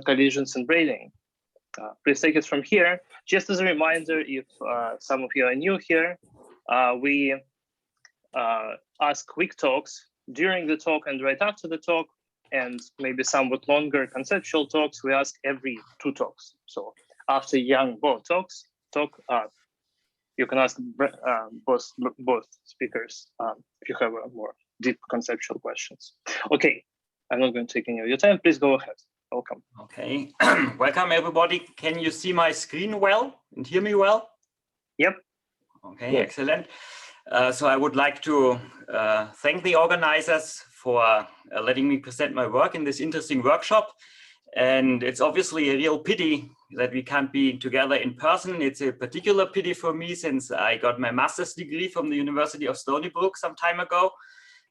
collisions and braiding. Please take it from here. Just as a reminder, if some of you are new here, we ask quick talks during the talk and right after the talk, and maybe somewhat longer conceptual talks. We ask every 2 talks. So after Yang Bo talk, you can ask both speakers if you have more deep conceptual questions. Okay, I'm not going to take any of your time. Please go ahead. Welcome. Okay, welcome everybody. Can you see my screen well and hear me well? Yep. Okay, yep. Excellent. So I would like to thank the organizers for letting me present my work in this interesting workshop. And it's obviously a real pity that we can't be together in person. It's a particular pity for me since I got my master's degree from the University of Stony Brook some time ago.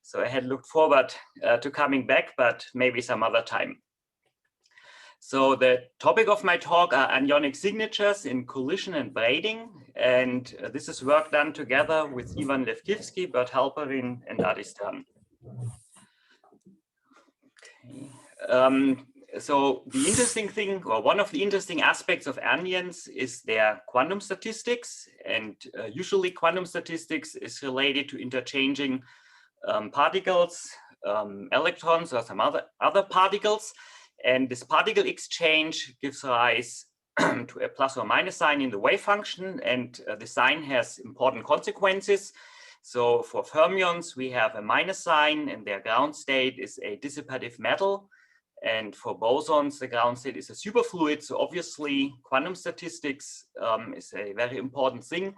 So I had looked forward to coming back, but maybe some other time. So the topic of my talk are anyonic signatures in collision and braiding. And this is work done together with Ivan Levkivsky, Bert Halperin, and Adi Stern. Okay. So the interesting thing, or one of the interesting aspects of anyons is their quantum statistics. And usually quantum statistics is related to interchanging particles, electrons, or some other particles. And this particle exchange gives rise to a plus or minus sign in the wave function. And the sign has important consequences. So for fermions, we have a minus sign and their ground state is a dissipative metal. And for bosons, the ground state is a superfluid. So obviously, quantum statistics is a very important thing.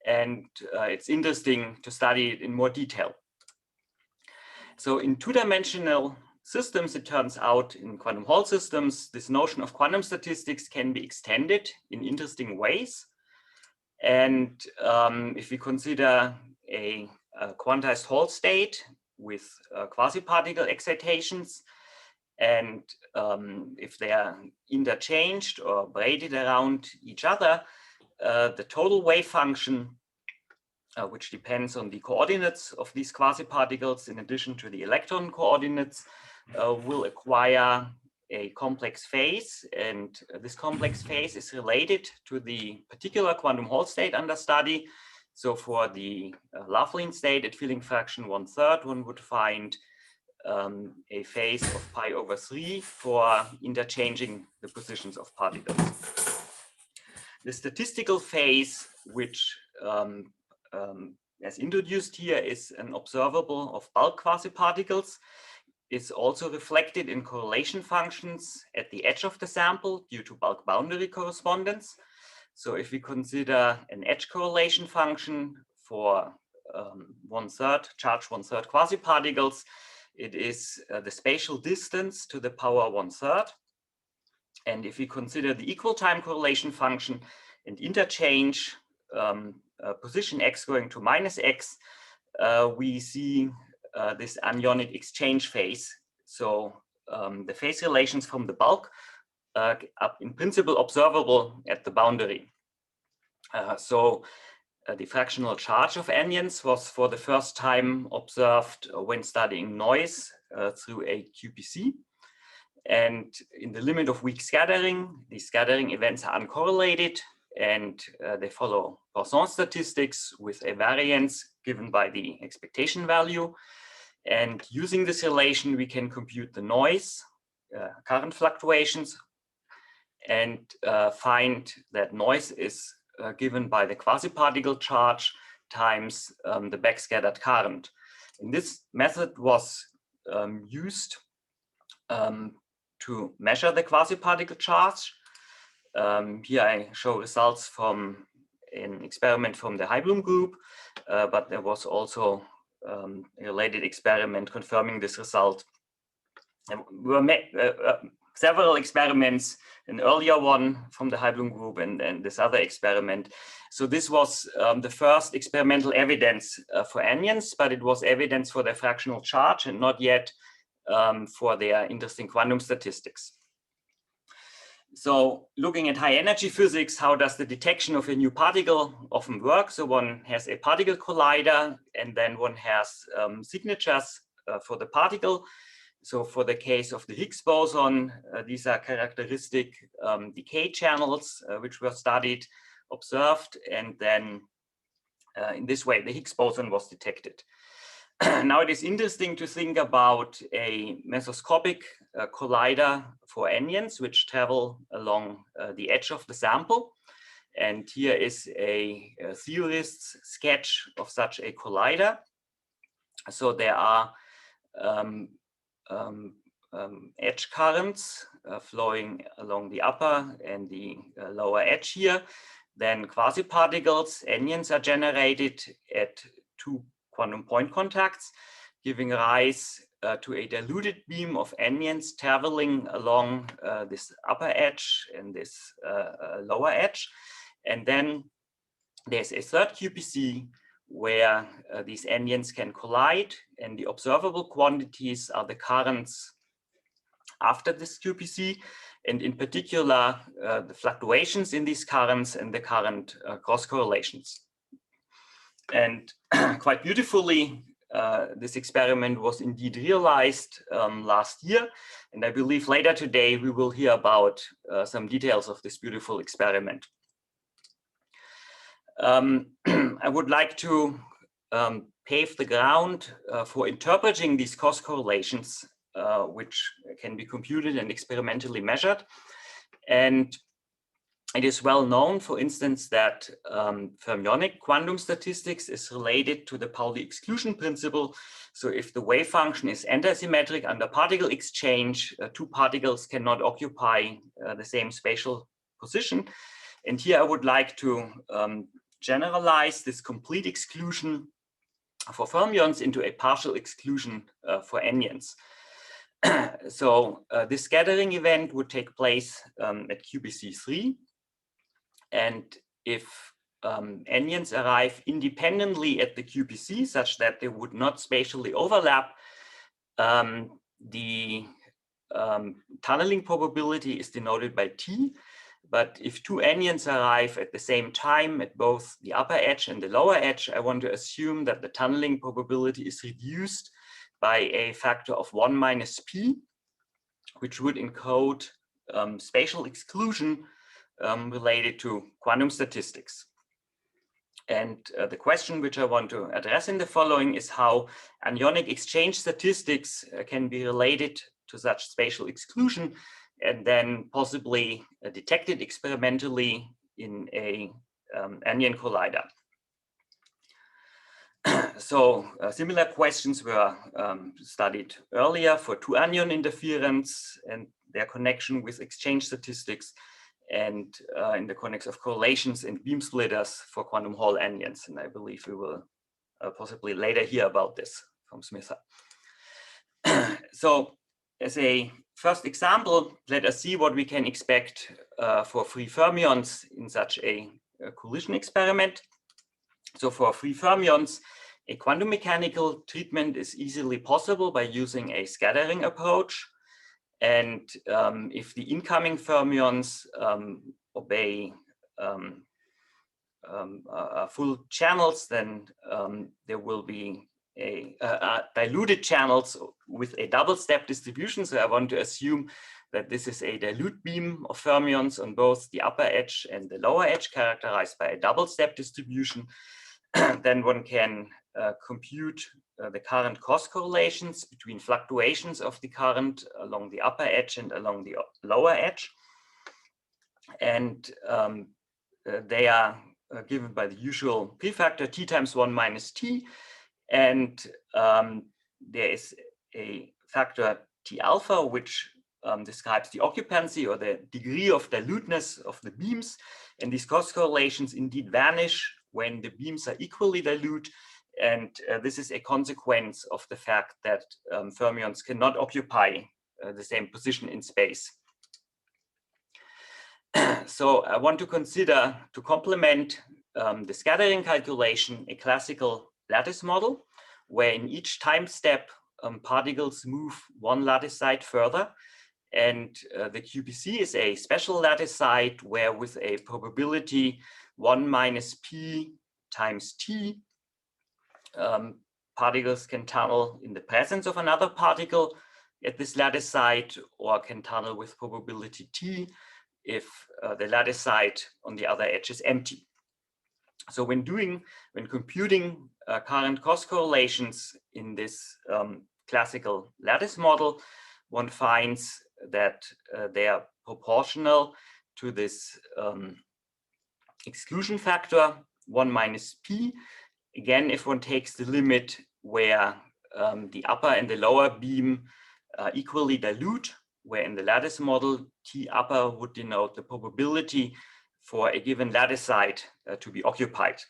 And it's interesting to study it in more detail. So in 2-dimensional systems, it turns out in quantum Hall systems, this notion of quantum statistics can be extended in interesting ways. And if we consider a quantized Hall state with quasiparticle excitations, and if they are interchanged or braided around each other, the total wave function, which depends on the coordinates of these quasiparticles in addition to the electron coordinates, will acquire a complex phase. And this complex phase is related to the particular quantum Hall state under study. So for the Laughlin state at filling fraction 1/3, one would find a phase of pi/3 for interchanging the positions of particles. The statistical phase, which as introduced here, is an observable of bulk quasiparticles, is also reflected in correlation functions at the edge of the sample due to bulk boundary correspondence. So if we consider an edge correlation function for 1/3, charge 1/3 quasiparticles, it is the spatial distance to the power 1/3. And if we consider the equal time correlation function and interchange position x going to -x, we see this anyonic exchange phase. So the phase relations from the bulk are in principle observable at the boundary. The fractional charge of anyons was for the first time observed when studying noise through a QPC. And in the limit of weak scattering, these scattering events are uncorrelated and they follow boson statistics with a variance given by the expectation value. And using this relation, we can compute the noise, current fluctuations, and find that noise is given by the quasiparticle charge times the backscattered current. And this method was used to measure the quasiparticle charge. Here I show results from an experiment from the Heiblum group, but there was also a related experiment confirming this result. And we were several experiments, an earlier one from the Heiblum group and this other experiment. So this was the first experimental evidence for anyons, but it was evidence for their fractional charge and not yet for their interesting quantum statistics. So looking at high energy physics, how does the detection of a new particle often work? So one has a particle collider and then one has signatures for the particle. So for the case of the Higgs boson, these are characteristic decay channels which were studied, observed, and then in this way the Higgs boson was detected. Now it is interesting to think about a mesoscopic collider for anyons which travel along the edge of the sample. And here is a theorist's sketch of such a collider. So there are edge currents flowing along the upper and the lower edge here. Then quasiparticles, anyons, are generated at 2 quantum point contacts, giving rise to a diluted beam of anyons traveling along this upper edge and this lower edge. And then there's a third QPC where these anyons can collide, and the observable quantities are the currents after this QPC, and in particular the fluctuations in these currents and the current cross correlations. And quite beautifully, this experiment was indeed realized last year, and I believe later today we will hear about some details of this beautiful experiment. I would like to pave the ground for interpreting these cross correlations, which can be computed and experimentally measured. And it is well known, for instance, that fermionic quantum statistics is related to the Pauli exclusion principle. So if the wave function is antisymmetric under particle exchange, two particles cannot occupy the same spatial position. And here I would like to generalize this complete exclusion for fermions into a partial exclusion for anyons. So this scattering event would take place at QPC3. And if anyons arrive independently at the QPC such that they would not spatially overlap, the tunneling probability is denoted by T. But if two anyons arrive at the same time at both the upper edge and the lower edge, I want to assume that the tunneling probability is reduced by a factor of 1 minus P, which would encode spatial exclusion related to quantum statistics. And the question which I want to address in the following is how anyonic exchange statistics can be related to such spatial exclusion and then possibly detected experimentally in a anyon collider. So similar questions were studied earlier for two anyon interference and their connection with exchange statistics, and in the context of correlations and beam splitters for quantum Hall anyons. And I believe we will possibly later hear about this from Smitha. So as a first example, let us see what we can expect for free fermions in such a collision experiment. So for free fermions, a quantum mechanical treatment is easily possible by using a scattering approach. And if the incoming fermions obey full channels, then there will be diluted channels with a double step distribution. So I want to assume that this is a dilute beam of fermions on both the upper edge and the lower edge, characterized by a double step distribution. Then one can compute the current cross correlations between fluctuations of the current along the upper edge and along the lower edge. And they are given by the usual prefactor T times 1 minus T. And there is a factor T alpha, which describes the occupancy or the degree of diluteness of the beams. And these cross correlations indeed vanish when the beams are equally dilute. And this is a consequence of the fact that fermions cannot occupy the same position in space. So I want to consider, to complement the scattering calculation, a classical lattice model, where in each time step, particles move one lattice site further. And the QPC is a special lattice site where, with a probability 1 minus P times T, particles can tunnel in the presence of another particle at this lattice site, or can tunnel with probability T if the lattice site on the other edge is empty. So when computing current cross correlations in this classical lattice model, one finds that they are proportional to this exclusion factor 1 minus p. Again, if one takes the limit where the upper and the lower beam equally dilute, where in the lattice model T upper would denote the probability for a given lattice site to be occupied.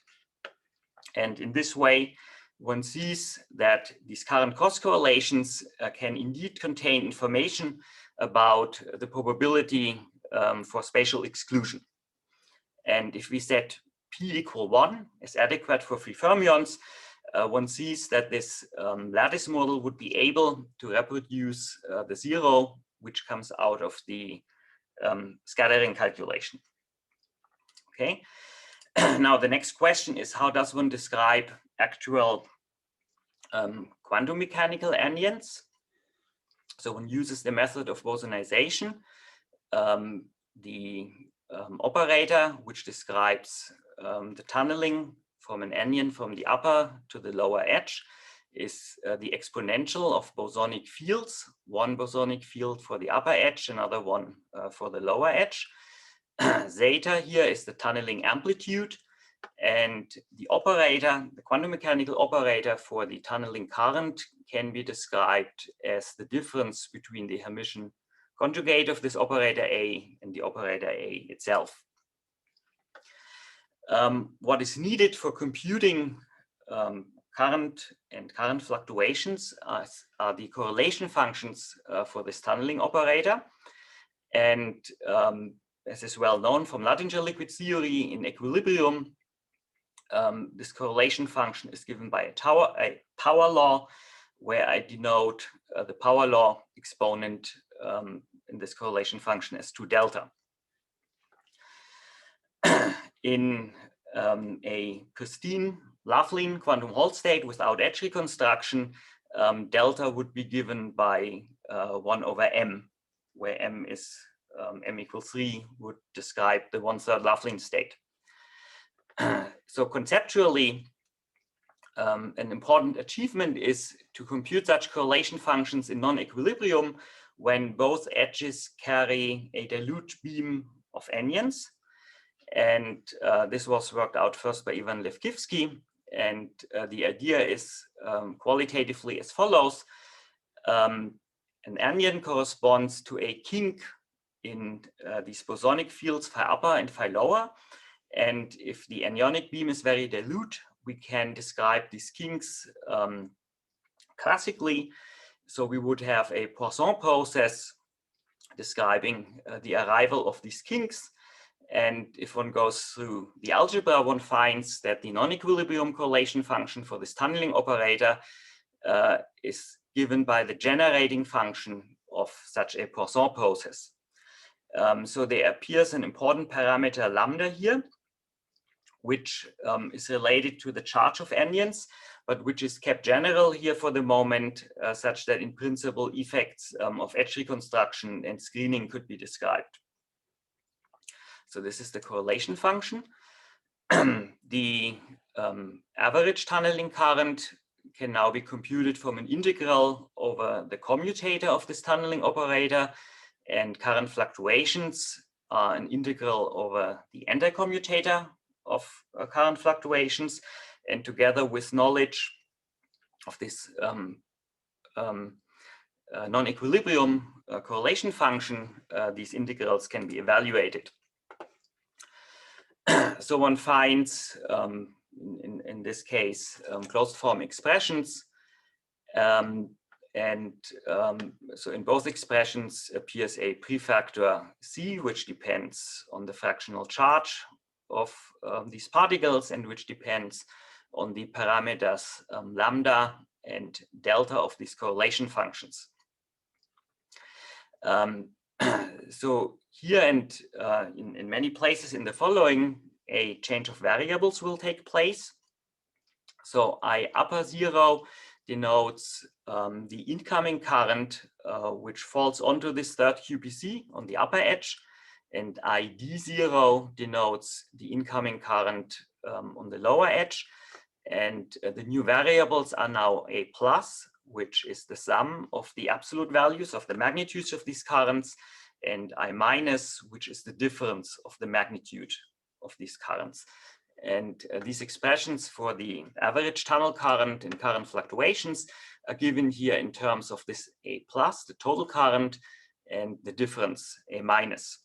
And in this way, one sees that these current cross correlations can indeed contain information about the probability for spatial exclusion. And if we set p equal 1 as adequate for free fermions, one sees that this lattice model would be able to reproduce the zero which comes out of the scattering calculation. Okay. Now the next question is, how does one describe actual quantum mechanical anyons? So one uses the method of bosonization. The operator which describes the tunneling from an anyon from the upper to the lower edge is the exponential of bosonic fields, one bosonic field for the upper edge, another one for the lower edge. Zeta here is the tunneling amplitude, and the operator, the quantum mechanical operator for the tunneling current, can be described as the difference between the Hermitian conjugate of this operator A and the operator A itself. What is needed for computing current and current fluctuations are the correlation functions for this tunneling operator. And as is well known from Luttinger liquid theory, in equilibrium, this correlation function is given by a power law, where I denote the power law exponent in this correlation function as 2 delta. In a pristine Laughlin quantum Hall state without edge reconstruction, delta would be given by 1 over m, where m is m equals 3 would describe the 1/3 Laughlin state. So conceptually, an important achievement is to compute such correlation functions in non-equilibrium when both edges carry a dilute beam of anyons. And this was worked out first by Ivan Levkivsky. And the idea is qualitatively as follows. An anyon corresponds to a kink in these bosonic fields phi upper and phi lower. And if the anyonic beam is very dilute, we can describe these kinks classically. So we would have a Poisson process describing the arrival of these kinks. And if one goes through the algebra, one finds that the non-equilibrium correlation function for this tunneling operator is given by the generating function of such a Poisson process. So there appears an important parameter lambda here, which is related to the charge of anyons, but which is kept general here for the moment, such that in principle effects of edge reconstruction and screening could be described. So this is the correlation function. The average tunneling current can now be computed from an integral over the commutator of this tunneling operator, and current fluctuations are an integral over the anti-commutator of current fluctuations. And together with knowledge of this non-equilibrium correlation function, these integrals can be evaluated. So one finds, in this case, closed form expressions. So in both expressions appears a prefactor C, which depends on the fractional charge of these particles and which depends on the parameters lambda and delta of these correlation functions. So here and in many places in the following, a change of variables will take place. So I upper 0 denotes the incoming current which falls onto this third QPC on the upper edge, and ID0 denotes the incoming current on the lower edge. And the new variables are now A plus, which is the sum of the absolute values of the magnitudes of these currents, and I minus, which is the difference of the magnitude of these currents. And these expressions for the average tunnel current and current fluctuations are given here in terms of this A plus, the total current, and the difference, A minus.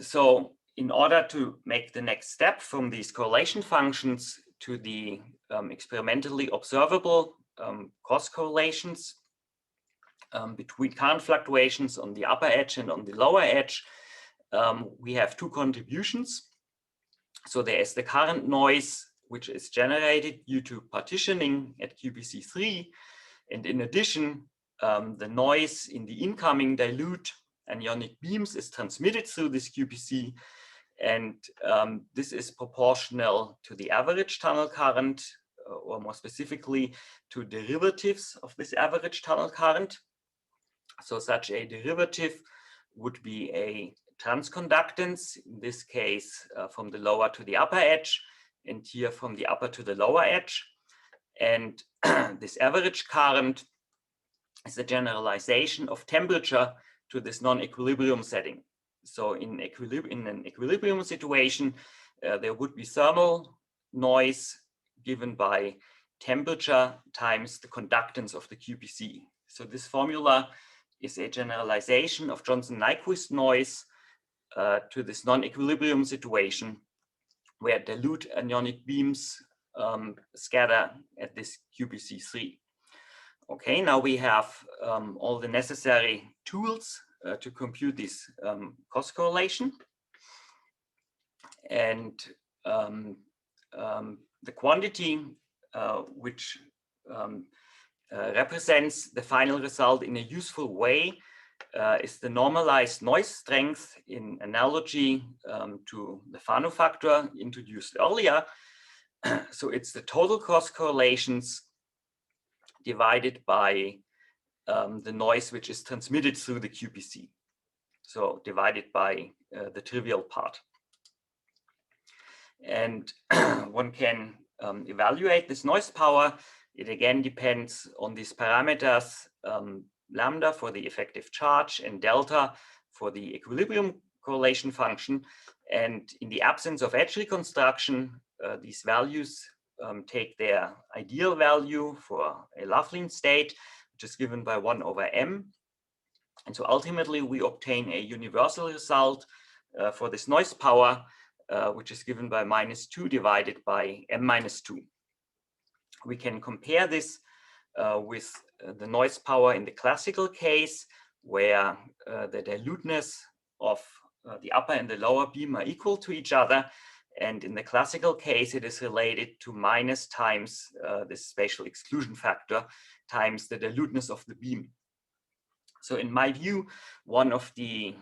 So in order to make the next step from these correlation functions to the experimentally observable cross correlations between current fluctuations on the upper edge and on the lower edge, we have two contributions. So there is the current noise, which is generated due to partitioning at QPC3. And in addition, the noise in the incoming dilute anyonic beams is transmitted through this QPC. And this is proportional to the average tunnel current, or more specifically to derivatives of this average tunnel current. So such a derivative would be a transconductance, in this case from the lower to the upper edge, and here from the upper to the lower edge. And this average current is a generalization of temperature to this non-equilibrium setting. So in an equilibrium situation, there would be thermal noise given by temperature times the conductance of the QPC. So this formula is a generalization of Johnson-Nyquist noise to this non-equilibrium situation where dilute anyonic beams scatter at this QPC3. Okay, now we have all the necessary tools to compute this cross correlation. And the quantity which represents the final result in a useful way is the normalized noise strength in analogy to the Fano factor introduced earlier. So it's the total cross correlations divided by the noise which is transmitted through the QPC. So divided by the trivial part. And one can evaluate this noise power. It again depends on these parameters, lambda for the effective charge and delta for the equilibrium correlation function. And in the absence of edge reconstruction, these values take their ideal value for a Loveland state, which is given by 1 over m. And so ultimately we obtain a universal result for this noise power, which is given by -2 divided by m-2. We can compare this with the noise power in the classical case, where the diluteness of the upper and the lower beam are equal to each other. And in the classical case, it is related to minus times this spatial exclusion factor times the diluteness of the beam. So in my view, one of the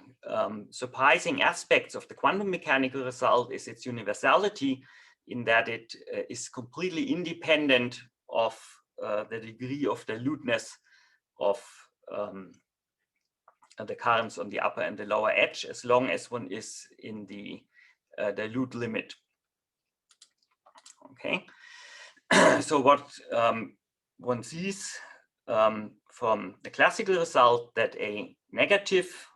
surprising aspects of the quantum mechanical result is its universality, in that it is completely independent of the degree of diluteness of the currents on the upper and the lower edge, as long as one is in the dilute limit. Okay, so what one sees from the classical result, that a negative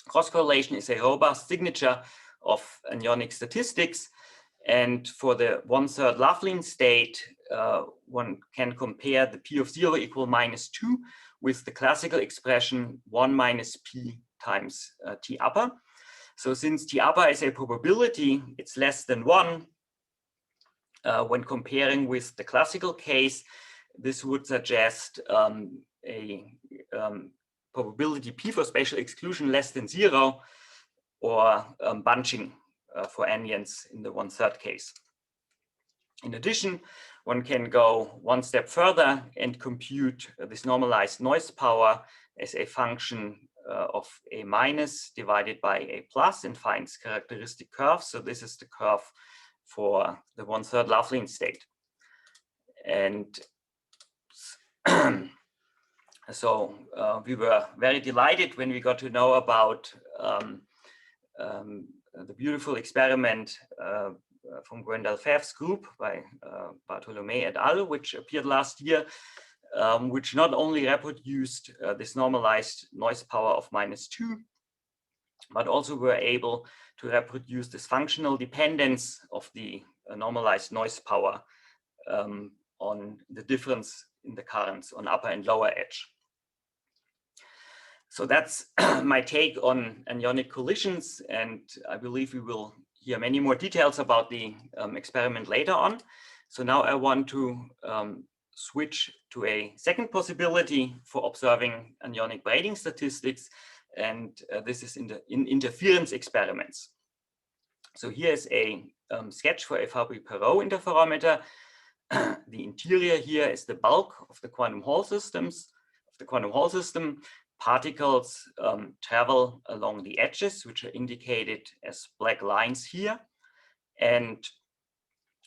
cross correlation is a robust signature of anyonic statistics. And for the 1/3 Loveland state, one can compare the P of 0 equal -2 with the classical expression 1 minus P times T upper. So since T upper is a probability, it's less than 1. When comparing with the classical case, this would suggest a probability P for spatial exclusion less than 0, or bunching for anyons in the 1/3 case. In addition, one can go one step further and compute this normalized noise power as a function of a minus divided by a plus, and finds characteristic curves. So this is the curve for the 1/3 Loveland state. And So we were very delighted when we got to know about the beautiful experiment from Gwendal Pfaff's group by Bartolome et al., which appeared last year, which not only reproduced this normalized noise power of -2, but also were able to reproduce this functional dependence of the normalized noise power on the difference in the currents on upper and lower edge. So that's my take on anyonic collisions, and I believe we will hear many more details about the experiment later on. So now I want to switch to a second possibility for observing anyonic braiding statistics, and this is in interference experiments. So here is a sketch for a Fabry-Perot interferometer. The interior here is the bulk of the quantum Hall systems. Of the quantum Hall system, particles travel along the edges, which are indicated as black lines here, and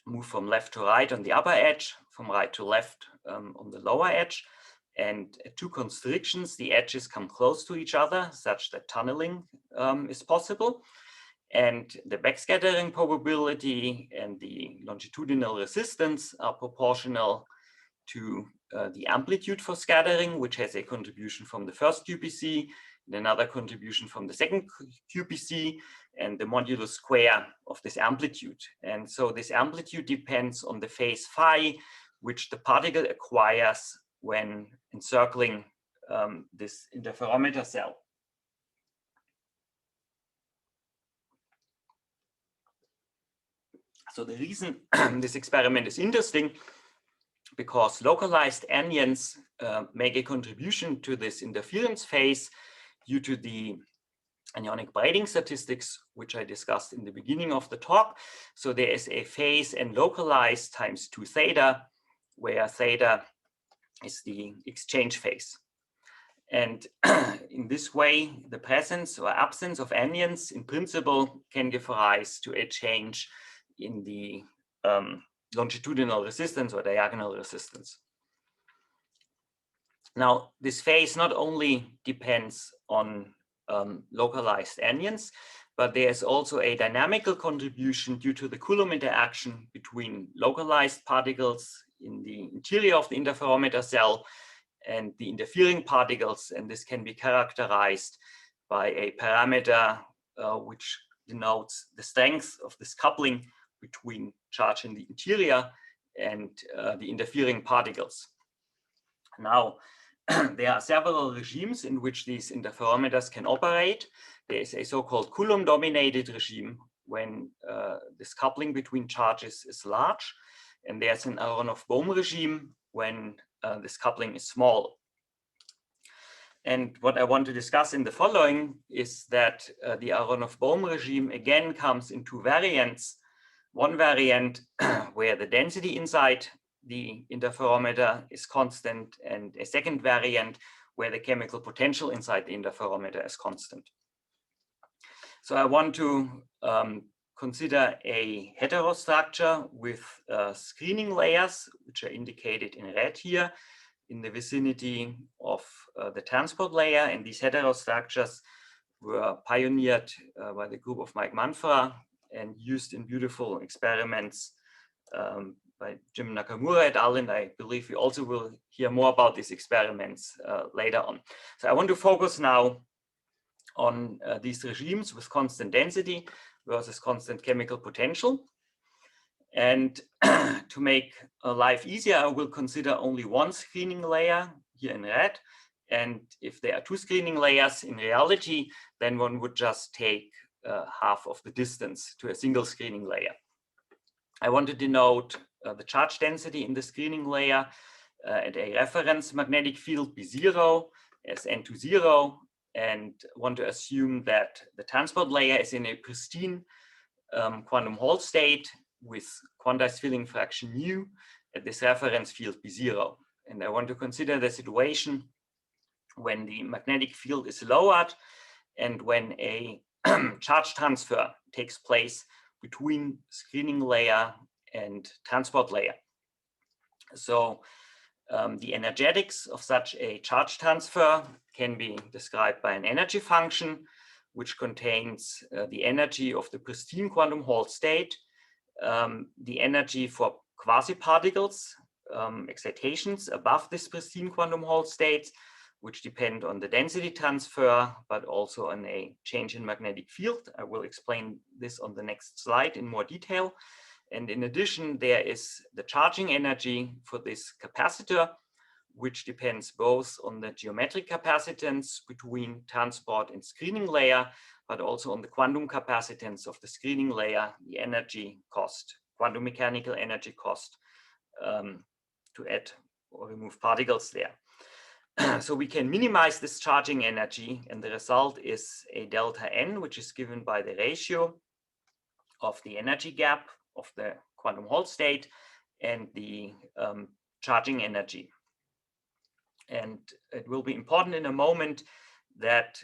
move from left to right on the upper edge, from right to left on the lower edge. And at two constrictions, the edges come close to each other, such that tunneling is possible. And the backscattering probability and the longitudinal resistance are proportional to the amplitude for scattering, which has a contribution from the first QPC, and another contribution from the second QPC, and the modulus square of this amplitude. And so this amplitude depends on the phase phi, which the particle acquires when encircling this interferometer cell. So the reason this experiment is interesting, because localized anyons make a contribution to this interference phase due to the anyonic braiding statistics, which I discussed in the beginning of the talk. So there is a phase and localized times 2 theta, where theta is the exchange phase. And in this way, the presence or absence of anyons in principle can give rise to a change in the longitudinal resistance or diagonal resistance. Now, this phase not only depends on localized anyons, but there's also a dynamical contribution due to the Coulomb interaction between localized particles in the interior of the interferometer cell and the interfering particles, and this can be characterized by a parameter which denotes the strength of this coupling between charge in the interior and the interfering particles. Now, there are several regimes in which these interferometers can operate. There is a so-called Coulomb-dominated regime when this coupling between charges is large, and there's an Aronoff-Bohm regime when this coupling is small. And what I want to discuss in the following is that the Aronoff-Bohm regime again comes in two variants. One variant where the density inside the interferometer is constant, and a second variant where the chemical potential inside the interferometer is constant. So I want to consider a heterostructure with screening layers, which are indicated in red here, in the vicinity of the transport layer. And these heterostructures were pioneered by the group of Mike Manfra and used in beautiful experiments by Jim Nakamura et al. And I believe we also will hear more about these experiments later on. So I want to focus now on these regimes with constant density versus constant chemical potential. And to make life easier, I will consider only one screening layer here in red. And if there are two screening layers in reality, then one would just take half of the distance to a single screening layer. I want to denote the charge density in the screening layer at a reference magnetic field B0 as N20, and want to assume that the transport layer is in a pristine quantum Hall state with quantized filling fraction mu at this reference field B0. And I want to consider the situation when the magnetic field is lowered and when a charge transfer takes place between screening layer and transport layer. So The energetics of such a charge transfer can be described by an energy function, which contains the energy of the pristine quantum Hall state, the energy for quasiparticles, excitations above this pristine quantum Hall state, which depend on the density transfer, but also on a change in magnetic field. I will explain this on the next slide in more detail. And in addition, there is the charging energy for this capacitor, which depends both on the geometric capacitance between transport and screening layer, but also on the quantum capacitance of the screening layer, the energy cost, quantum mechanical energy cost to add or remove particles there. So we can minimize this charging energy, and the result is a delta n, which is given by the ratio of the energy gap of the quantum Hall state and the charging energy. And it will be important in a moment that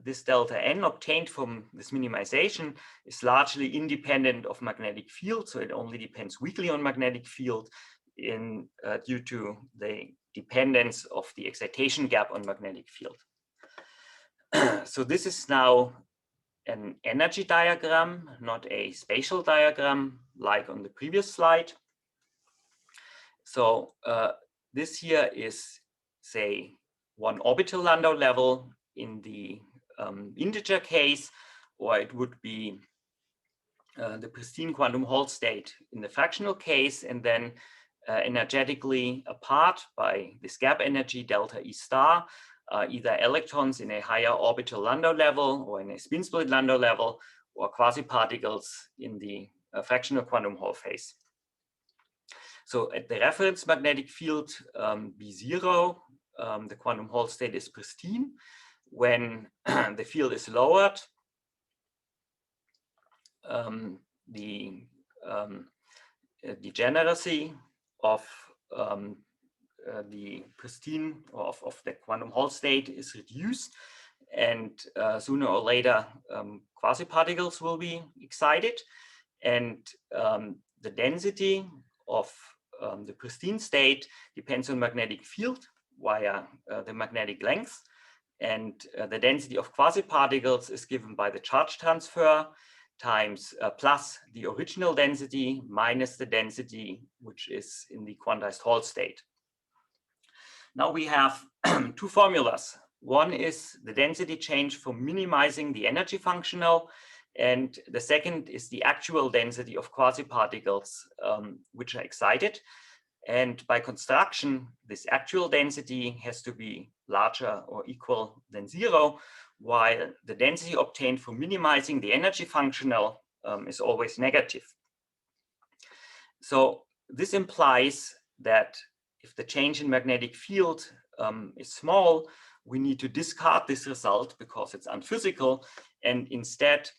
this delta n obtained from this minimization is largely independent of magnetic field, so it only depends weakly on magnetic field due to the dependence of the excitation gap on magnetic field. So this is now an energy diagram, not a spatial diagram like on the previous slide. So this here is, say, one orbital Landau level in the integer case, or it would be the pristine quantum Hall state in the fractional case, and then energetically apart by this gap energy delta E star, either electrons in a higher orbital Landau level or in a spin split Landau level, or quasiparticles in the fractional quantum Hall phase. So at the reference magnetic field B0, the quantum Hall state is pristine. When the field is lowered, the degeneracy of the pristine of the quantum Hall state is reduced, and sooner or later quasiparticles will be excited, and the density of the pristine state depends on magnetic field via the magnetic length, and the density of quasiparticles is given by the charge transfer times plus the original density minus the density which is in the quantized Hall state. Now we have two formulas. One is the density change for minimizing the energy functional, and the second is the actual density of quasiparticles which are excited. And by construction, this actual density has to be larger or equal than 0, while the density obtained from minimizing the energy functional is always negative. So this implies that if the change in magnetic field is small, we need to discard this result because it's unphysical, and instead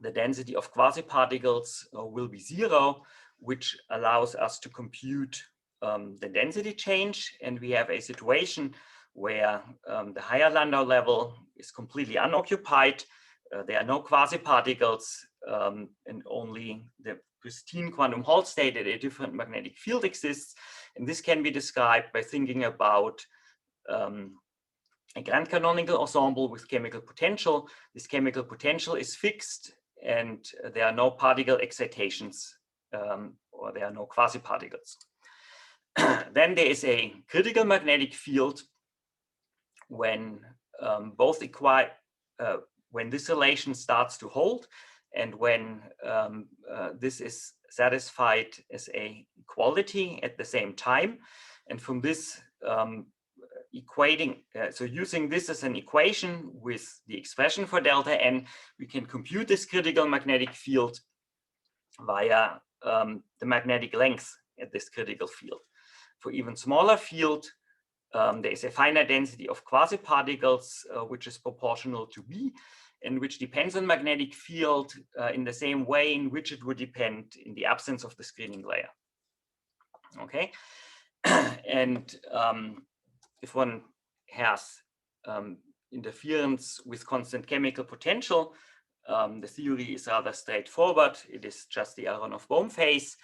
the density of quasiparticles will be 0, which allows us to compute the density change. And we have a situation where the higher Landau level is completely unoccupied. There are no quasiparticles, and only the pristine quantum Hall state at a different magnetic field exists. And this can be described by thinking about a grand canonical ensemble with chemical potential. This chemical potential is fixed, and there are no particle excitations, or there are no quasiparticles. Then there is a critical magnetic field when when this relation starts to hold, and when this is satisfied as a equality at the same time. And from this so using this as an equation with the expression for delta n, we can compute this critical magnetic field via the magnetic length at this critical field. For even smaller field, there is a finite density of quasiparticles, which is proportional to B, and which depends on magnetic field in the same way in which it would depend in the absence of the screening layer. Okay, and if one has interference with constant chemical potential, the theory is rather straightforward. It is just the Aharonov-Bohm phase.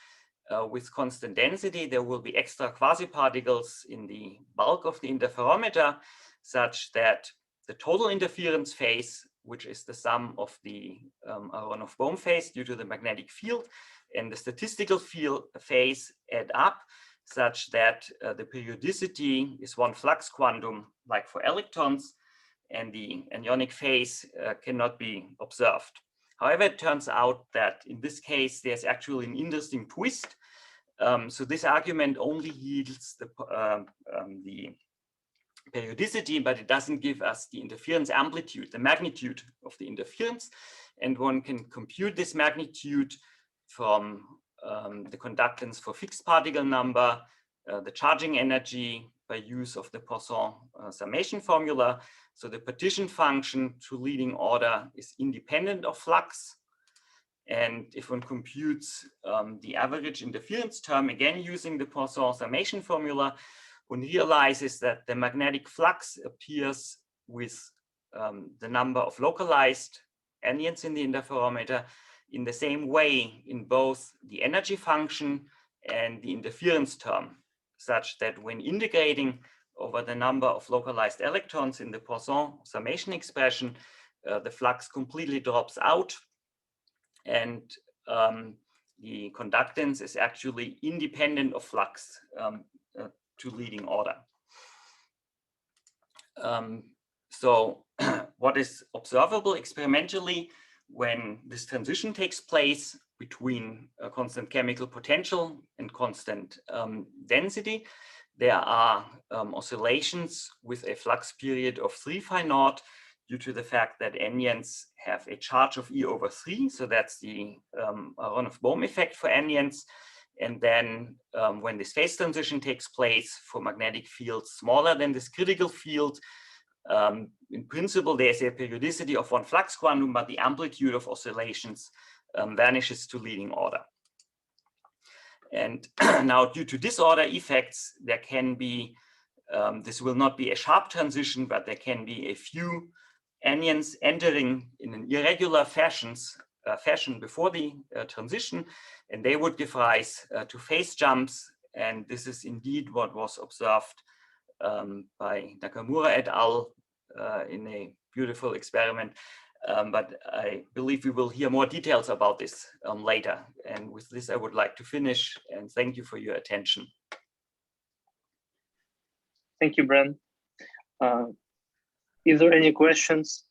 with constant density, there will be extra quasiparticles in the bulk of the interferometer, such that the total interference phase, which is the sum of the Aharonov-Bohm phase due to the magnetic field, and the statistical phase add up, such that the periodicity is one flux quantum, like for electrons, and the anyonic phase cannot be observed. However, it turns out that in this case, there's actually an interesting twist. So this argument only yields the periodicity, but it doesn't give us the interference amplitude, the magnitude of the interference. And one can compute this magnitude from the conductance for fixed particle number, the charging energy by use of the Poisson summation formula. So the partition function to leading order is independent of flux. And if one computes the average interference term, again using the Poisson summation formula, one realizes that the magnetic flux appears with the number of localized anyons in the interferometer in the same way in both the energy function and the interference term, such that when integrating over the number of localized electrons in the Poisson summation expression, the flux completely drops out, and the conductance is actually independent of flux to leading order. So what is observable experimentally when this transition takes place between a constant chemical potential and constant density, there are oscillations with a flux period of 3 phi naught due to the fact that anyons have a charge of E over 3. So that's the Aharonov-Bohm effect for anyons. And then when this phase transition takes place for magnetic fields smaller than this critical field, in principle, there's a periodicity of 1 flux quantum, but the amplitude of oscillations vanishes to leading order. And now, due to disorder effects, there can be, this will not be a sharp transition, but there can be a few anyons entering in an irregular fashion before the transition, and they would give rise to phase jumps. And this is indeed what was observed by Nakamura et al. In a beautiful experiment. But I believe we will hear more details about this later. And with this, I would like to finish and thank you for your attention. Thank you, Bernd. If there are any questions,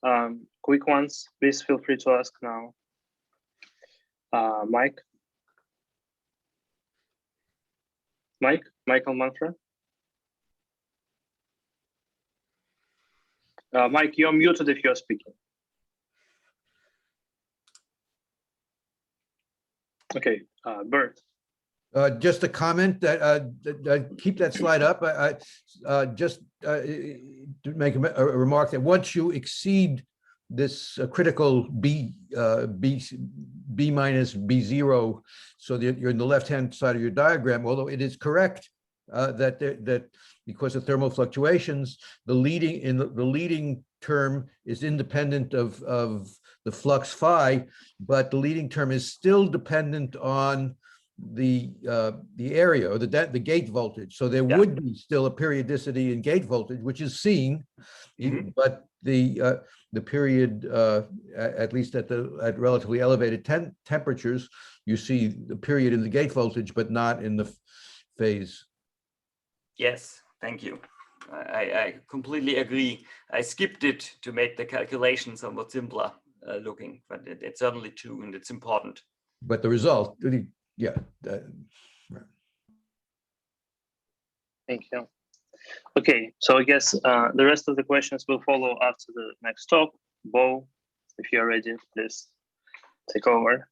quick ones, please feel free to ask now. Michael Manfred. Mike, you're muted if you're speaking. Okay, Bernd. Just a comment that keep that slide up. Just to make a remark that once you exceed this critical B minus B0, so that you're in the left-hand side of your diagram, although it is correct that because of thermal fluctuations, the leading term is independent of the flux phi, but the leading term is still dependent on the area or the gate voltage. So there would be still a periodicity in gate voltage, which is seen, but the period, at least at relatively elevated temperatures, you see the period in the gate voltage, but not in the phase. Yes, thank you. I completely agree. I skipped it to make the calculation somewhat simpler looking, but it's certainly true and it's important. But the result, yeah. Thank you. Okay, so I guess the rest of the questions will follow after the next talk. Bo, if you're ready, please take over.